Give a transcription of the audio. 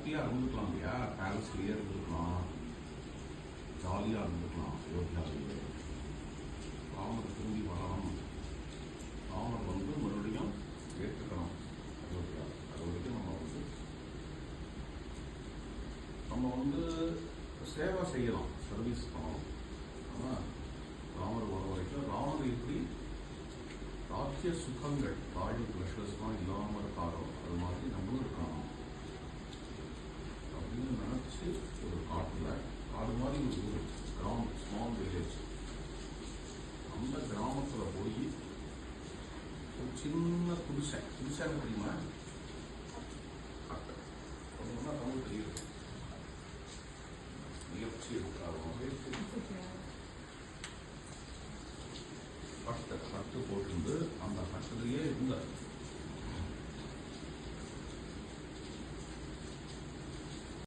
ஹாப்பியாக இருந்துக்கலாம் இல்லையா, பேலஸ்லேயே இருந்துக்கலாம், ஜாலியாக இருந்துக்கலாம். அயோத்தியாவிலேயே ராமர் திரும்பி வரணும், ராமர் மறுபடியும் ஏற்றுக்கணும் அயோத்தியா. அது வரைக்கும் நம்ம சேவை செய்யலாம், சர்வீஸ் பண்ணலாம். ஆனால் ராமர் வர வரைக்கும் ராமர் எப்படி ராஜ்ய சுகங்கள், ராஜ்ய ப்ளஷர்ஸ்லாம் இல்லாமல் இருக்காரோ அது மாதிரி நம்மளும் இருக்கணும் அப்படின்னு நினச்சி ஒரு காடு மாதிரி ஒரு ஊர், கிராமம், ஸ்மால் வில்லேஜ், அந்த கிராமத்தில் போய் ஒரு சின்ன குடிசை தெரியுமா,